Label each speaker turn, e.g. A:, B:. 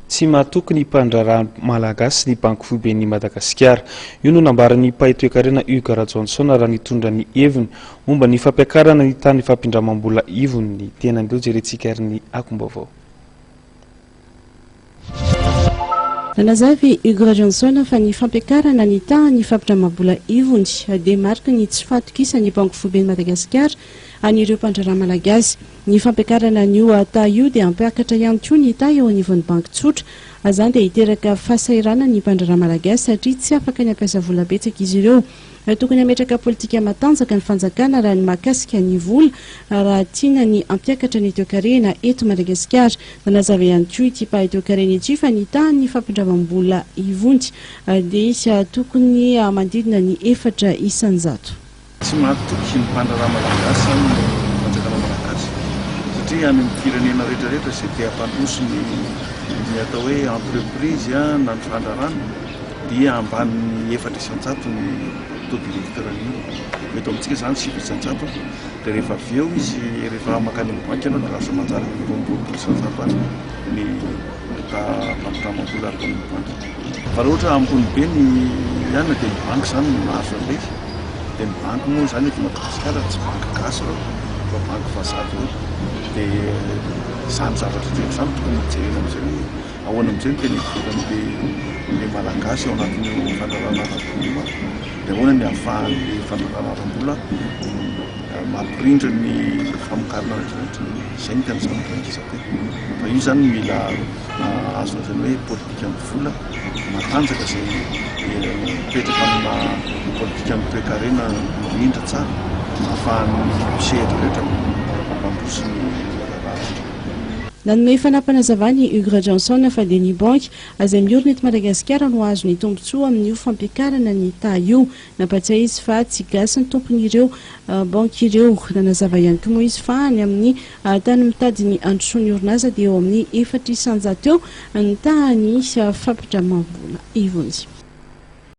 A: tsy mahatoky ny mpandrarah malagasy ny banky foiben'ny Madagasikara. Io no nambaran'ny mpaitoekarena Hugues Johnson raha nitondra ny heviny momba ny fampiakarana ny tany fampindramam-bola ivony ny tenandeo jerentsika ary ny akombavao.
B: Nanazavy Hugues Johnson fa ny fampiakarana ny tany fampindramam-bola ivony dia mariky ny tsy fahatokisany banky foiben'ny Madagasikara anireo mpandrarah malagasy. Ny fampiakarana ny ata io dia ampiakatra ihany koa ny ta eo anivon'ny banky tsotra, azany dia hiteraka fahasairana ny mpandrarah malagasy satria tsy afaka ny ampiasa vola betsaka izy ireo. Tokony ametraka politika matanjaka ny fanjakana raha ny mahakasika ny vola raha tiana ny ampiakatra ny toekarena eto Madagasikara. Nanazava ihany koa ity mpaitoekarena ity fa ny tany fampindramam-bola ivony dia tokony manodidina ny 4 isanjato.
C: Tsy mahatoky ny mpandrarah malagasy ny fanjakana malagasy satria any amin'ny firenena rehetrarehetra izay te hampandroso ny atao hoe entreprise na ny fandrarana dia ambanin'ny 4 isanjato ny taux de récupération. Mety amintsika izany 7 isanjato dia rehefa avy eo izy rehefa makany amin'ny banky ianao dia lasa manjary 20 isanjato any ny fampindramam-bola araka amin'ny banky. Fa raha ohatra ambony be ny ihany dia ny banky izany no mahazo an'ilay. Dia ny banky moa izany eto Madagasikara tsy banky gasy fa banky vazaha dia izany zavatra izay izany tokony hijerena amin'izay ahoana amin'izay no tena hivolan'ilay malagasy ao anatin'ny fandrarana aram-bola dia ahoana ny ahafahan'ilay fandrarana aram-bola mampirindra ny famokarana rehetrarehetra. Izay no tena zavatra ankizabe. Fa io izany mila azo lazaina hoe politika amin'ny vola matanjaka izay mipetraka amina politika amin'ny toe-karena mirindra tsara ahafahan'ny misehatra rehetra mampandroso ny raha.
B: Nanome fanampanazavany Hugues Johnson fa dia ny banky izay miorina eto Madagasikara no azo ny tombontsoa amin'io fampiakarana ny ta io. Nampatsiahy izy fa tsy gasy ny tompon'ireo banky ireo. Nanazava ihany koa moa izy fa any amin'ny tany mitady ny androsoan'ny orinasa dia eo amin'ny 4 isanjato eo ny tany fampindramam-bola ivony.